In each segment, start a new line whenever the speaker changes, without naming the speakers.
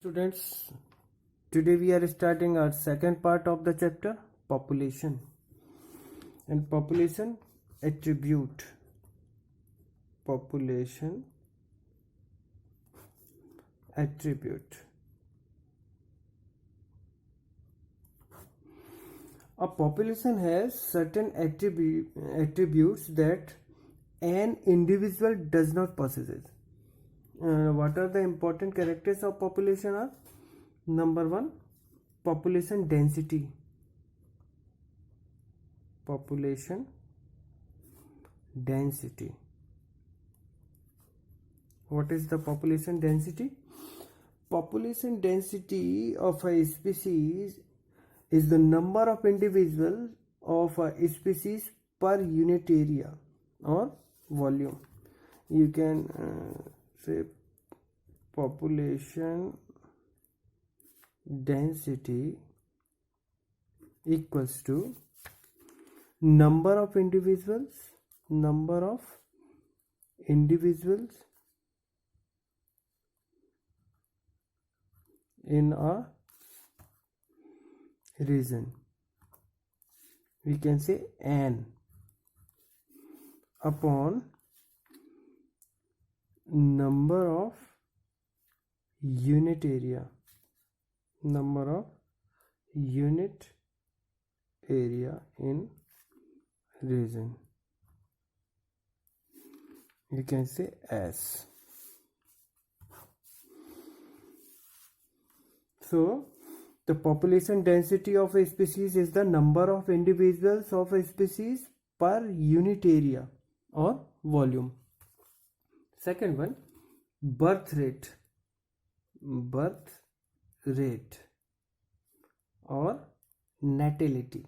Students, today we are starting our second part of the chapter population and population attribute. Population attribute. A population has certain attributes that an individual does not possess. What are the important characters of population are? Number one, population density. Population density. What is the population density? Population density of a species is the number of individuals of a species per unit area or volume. You can say population density equals to number of individuals in a region. We can say n upon number of unit area in region. You can say S. So the population density of a species is the number of individuals of a species per unit area or volume. Second one, birth rate or natality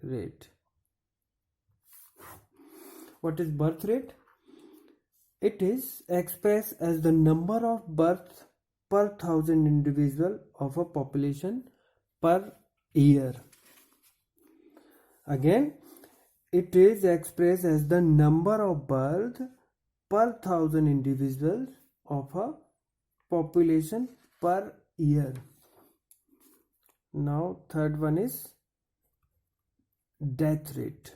rate. What is birth rate? It is expressed as the number of births per 1,000 individual of a population per year. Again, it is expressed as the number of births per 1,000 individuals of a population per year. Now third one is death rate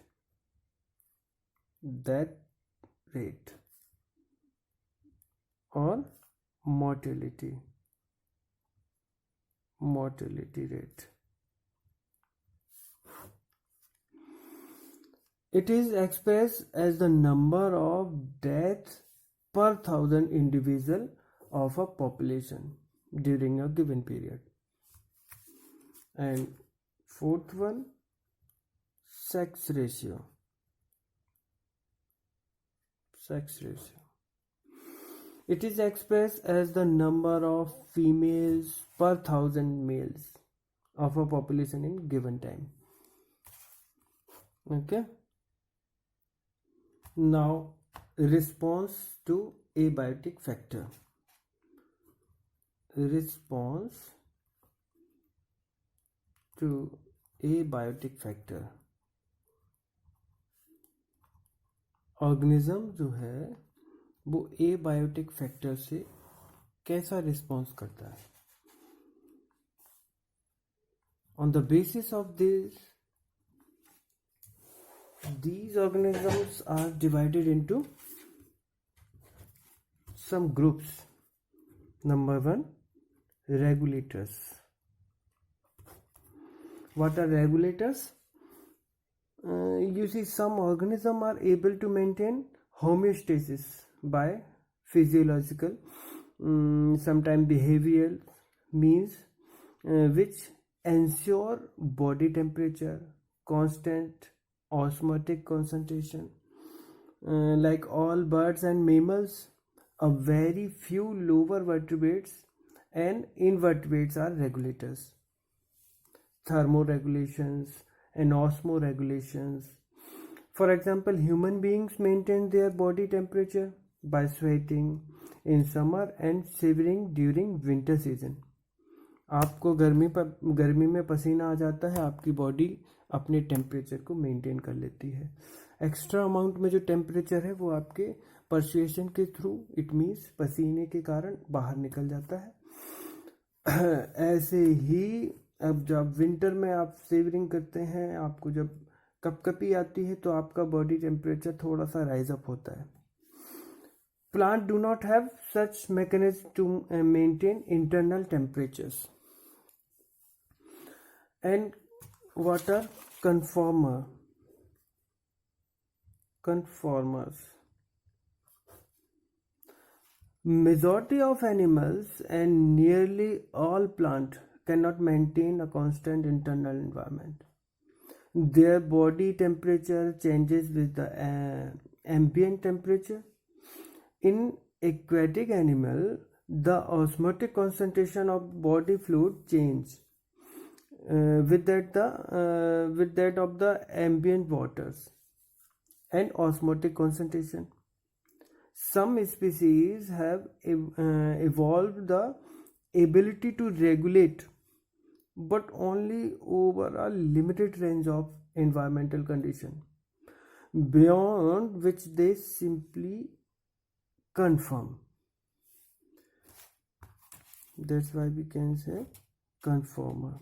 or mortality rate. It is expressed as the number of deaths per 1,000 individual of a population during a given period. And fourth one, sex ratio. It is expressed as the number of females per 1,000 males of a population in given time. Okay. Now, response to abiotic factor. Organism जो है वो abiotic factor से कैसा response करता है? On the basis of these organisms are divided into some groups. Number one, regulators. What are regulators? You see, some organisms are able to maintain homeostasis by physiological, sometimes behavioral means, which ensure body temperature, constant osmotic concentration. Like all birds and mammals, a very few lower vertebrates and invertebrates are regulators. Thermoregulations and osmoregulations. For example, human beings maintain their body temperature by sweating in summer and shivering during winter season. आपको गर्मी में पसीना आ जाता है, आपकी body अपने temperature को maintain कर लेती है. एक्स्ट्रा अमाउंट में जो टेम्परेचर है वो आपके परसुएशन के थ्रू, इट मीन्स पसीने के कारण बाहर निकल जाता है। ऐसे ही अब जब विंटर में आप शेवरिंग करते हैं, आपको जब कपकपी आती है तो आपका बॉडी टेम्परेचर थोड़ा सा राइज अप होता है। Plant do not have such mechanism to maintain internal temperatures and what are conformers? Majority of animals and nearly all plants cannot maintain a constant internal environment. Their body temperature changes with the ambient temperature. In aquatic animal, the osmotic concentration of body fluid change with that of the ambient waters and osmotic concentration. Some species have evolved the ability to regulate, but only over a limited range of environmental condition, beyond which they simply conform. That's why we can say conformer.